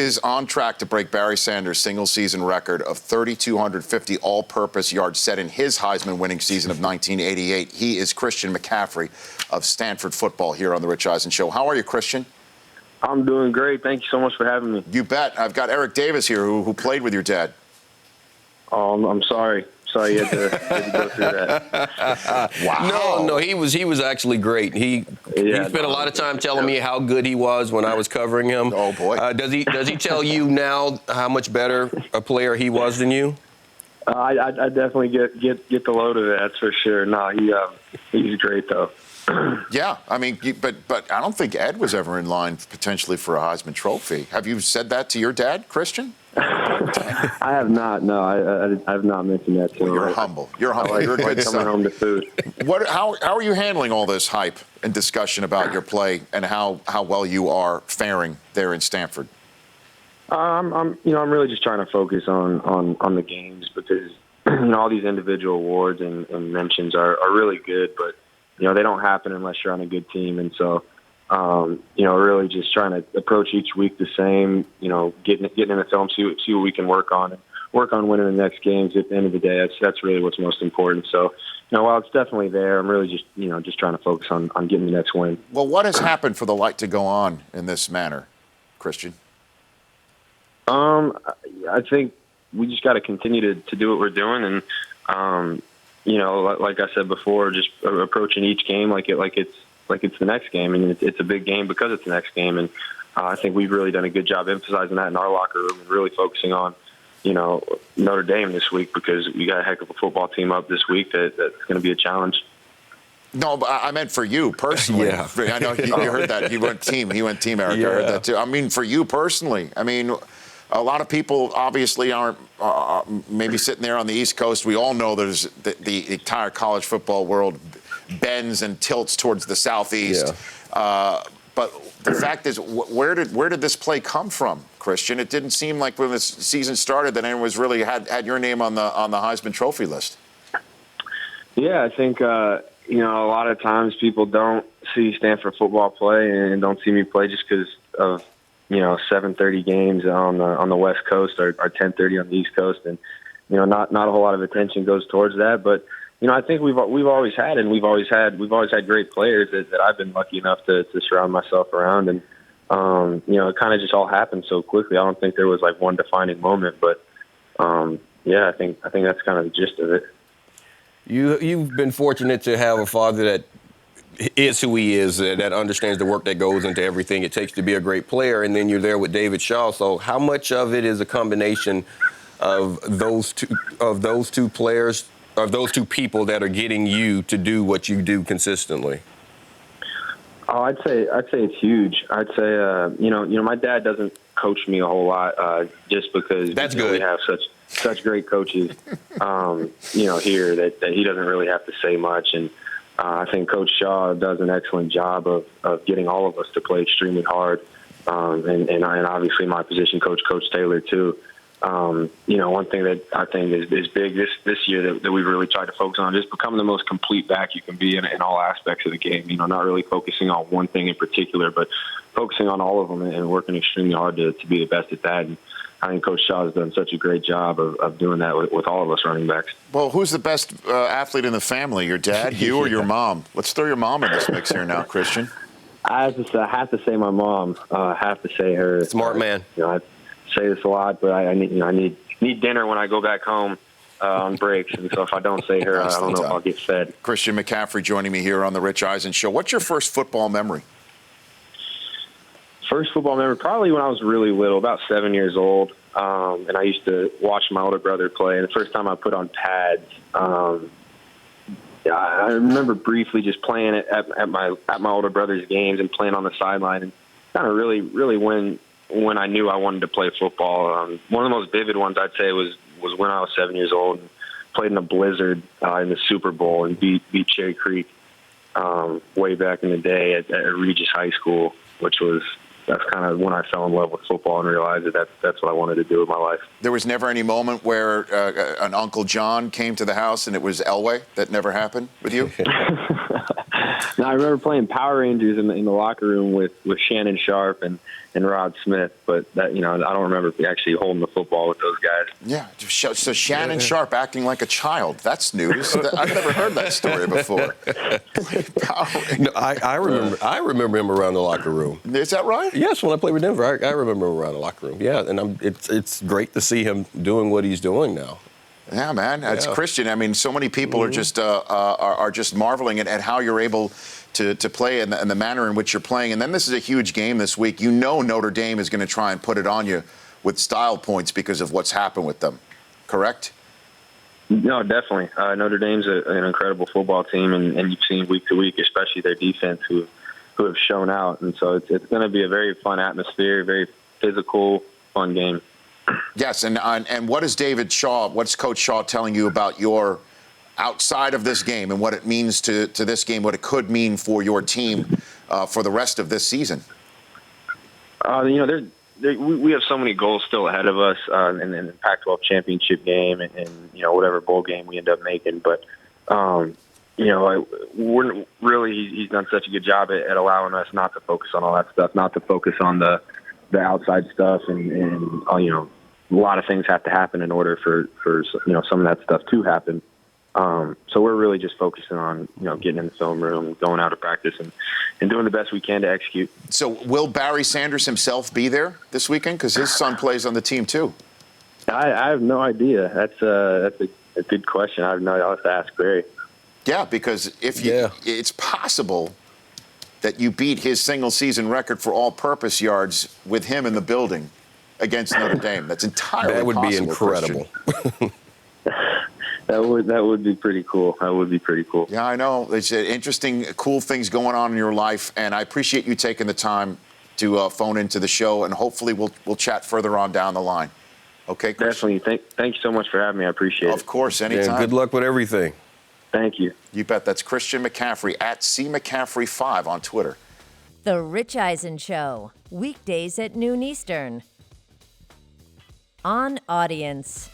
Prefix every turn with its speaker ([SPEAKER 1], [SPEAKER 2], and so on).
[SPEAKER 1] is on track to break Barry Sanders' single-season record of 3,250 all-purpose yards set in his Heisman-winning season of 1988. He is Christian McCaffrey of Stanford football here on The Rich Eisen Show. How are you, Christian?
[SPEAKER 2] I'm doing great. Thank you so much for having me.
[SPEAKER 1] You bet. I've got Eric Davis here, who played with your dad.
[SPEAKER 2] Oh, I'm sorry. Sorry you had to go through that.
[SPEAKER 1] Wow.
[SPEAKER 3] No, he was actually great. He spent a lot of time telling me how good he was when I was covering him.
[SPEAKER 1] Oh boy.
[SPEAKER 3] Does he tell you now how much better a player he was than you?
[SPEAKER 2] I definitely get the load of it. That's for sure. No, he's great though.
[SPEAKER 1] Yeah, I mean, but I don't think Ed was ever in line potentially for a Heisman Trophy. Have you said that to your dad, Christian?
[SPEAKER 2] I have not. No, I have not mentioned that to him.
[SPEAKER 1] You're humble. You're humble. You're a good son.
[SPEAKER 2] Coming home to food.
[SPEAKER 1] How are you handling all this hype and discussion about your play and how well you are faring there in Stanford?
[SPEAKER 2] I'm really just trying to focus on the games because all these individual awards and mentions are really good, but they don't happen unless you're on a good team, and so. Really just trying to approach each week the same, getting in the film, see what we can work on winning the next games. At the end of the day, that's really what's most important. So, while it's definitely there, I'm really just trying to focus on getting the next win.
[SPEAKER 1] Well, what has happened for the light to go on in this manner, Christian?
[SPEAKER 2] I think we just got to continue to do what we're doing. And, like I said before, just approaching each game like it's the next game, and it's a big game because it's the next game. And I think we've really done a good job emphasizing that in our locker room and really focusing on, Notre Dame this week because we got a heck of a football team up this week that's going to be a challenge.
[SPEAKER 1] No, but I meant for you personally.
[SPEAKER 3] Yeah.
[SPEAKER 1] I know you heard that. He went team, Eric. Yeah. I heard that too. I mean, for you personally. I mean, a lot of people obviously aren't maybe sitting there on the East Coast. We all know there's the entire college football world bends and tilts towards the Southeast. Yeah. But the fact is, where did this play come from, Christian? It didn't seem like when the season started that anyone was really had your name on the Heisman Trophy list. Yeah,
[SPEAKER 2] I think a lot of times people don't see Stanford football play and don't see me play just because of 7:30 games on the West Coast or 10:30 on the East Coast, and not a whole lot of attention goes towards that, but. I think we've always had great players that I've been lucky enough to surround myself around, and it kind of just all happened so quickly. I don't think there was like one defining moment, but I think that's kind of the gist of it.
[SPEAKER 3] You've been fortunate to have a father that is who he is, that understands the work that goes into everything it takes to be a great player, and then you're there with David Shaw. So how much of it is a combination of those two players? Of those two people that are getting you to do what you do consistently?
[SPEAKER 2] Oh, I'd say it's huge. I'd say my dad doesn't coach me a whole lot just because
[SPEAKER 3] that's good.
[SPEAKER 2] We have such great coaches here that he doesn't really have to say much, and I think Coach Shaw does an excellent job of getting all of us to play extremely hard, and obviously my position coach, Coach Taylor too. One thing that I think is big this year that we've really tried to focus on is becoming the most complete back you can be in all aspects of the game. Not really focusing on one thing in particular, but focusing on all of them and working extremely hard to be the best at that. And I think Coach Shaw has done such a great job of doing that with all of us running backs.
[SPEAKER 1] Well, who's the best athlete in the family? Your dad, you, or your mom? Let's throw your mom in this mix here now, Christian.
[SPEAKER 2] I have to say my mom. I have to say her.
[SPEAKER 3] Smart man.
[SPEAKER 2] I say this a lot, but I need dinner when I go back home on breaks, and so if I don't say her, I don't know if I'll get fed.
[SPEAKER 1] Christian McCaffrey joining me here on the Rich Eisen Show. What's your first football memory?
[SPEAKER 2] First football memory, probably when I was really little, about 7 years old, and I used to watch my older brother play. And the first time I put on pads, I remember briefly just playing at my older brother's games and playing on the sideline, and kind of really when I knew I wanted to play football. One of the most vivid ones I'd say was when I was 7 years old and played in a blizzard in the Super Bowl and beat Cherry Creek way back in the day at Regis High School, that's kind of when I fell in love with football and realized that that's what I wanted to do with my life. There
[SPEAKER 1] was never any moment where an Uncle John came to the house and it was Elway? That never happened with you?
[SPEAKER 2] Now, I remember playing Power Rangers in the locker room with Shannon Sharp and Rod Smith, but that, I don't remember actually holding the football with those guys.
[SPEAKER 1] Yeah, so Shannon Sharp acting like a child. That's news. I've never heard that story before.
[SPEAKER 3] No, I remember him around the locker room.
[SPEAKER 1] Is that right?
[SPEAKER 3] Yes, when I played with Denver, I remember him around the locker room. Yeah, and it's great to see him doing what he's doing now.
[SPEAKER 1] Yeah, man, it's Christian. I mean, so many people are just marveling at how you're able to play and the manner in which you're playing. And then this is a huge game this week. Notre Dame is going to try and put it on you with style points because of what's happened with them. Correct?
[SPEAKER 2] No, definitely. Notre Dame's an incredible football team, and you've seen week to week, especially their defense, who have shown out. And so it's going to be a very fun atmosphere, very physical, fun game.
[SPEAKER 1] Yes, and what is what's Coach Shaw telling you about your outside of this game and what it means to this game, what it could mean for your team for the rest of this season?
[SPEAKER 2] We have so many goals still ahead of us in the Pac-12 championship game and whatever bowl game we end up making. But, we're really, he's done such a good job at allowing us not to focus on all that stuff, not to focus on the outside stuff. And a lot of things have to happen in order for some of that stuff to happen. So we're really just focusing on, getting in the film room, going out to practice, and doing the best we can to execute.
[SPEAKER 1] So will Barry Sanders himself be there this weekend? Because his son plays on the team too.
[SPEAKER 2] I have no idea. That's a good question. I'll have to ask Barry.
[SPEAKER 1] Yeah, because it's possible that you beat his single-season record for all-purpose yards with him in the building against Notre Dame. That's entirely possible.
[SPEAKER 3] That would be incredible.
[SPEAKER 2] That would be pretty cool. That would be pretty cool.
[SPEAKER 1] Yeah, I know. It's interesting, cool things going on in your life, and I appreciate you taking the time to phone into the show, and hopefully we'll chat further on down the line. Okay, Chris?
[SPEAKER 2] Definitely. Thank you so much for having me. I appreciate it.
[SPEAKER 1] Of course, anytime.
[SPEAKER 3] And good luck with everything.
[SPEAKER 2] Thank you.
[SPEAKER 1] You bet. That's Christian McCaffrey at CMcCaffrey5 on Twitter.
[SPEAKER 4] The Rich Eisen Show, weekdays at noon Eastern. On Audience.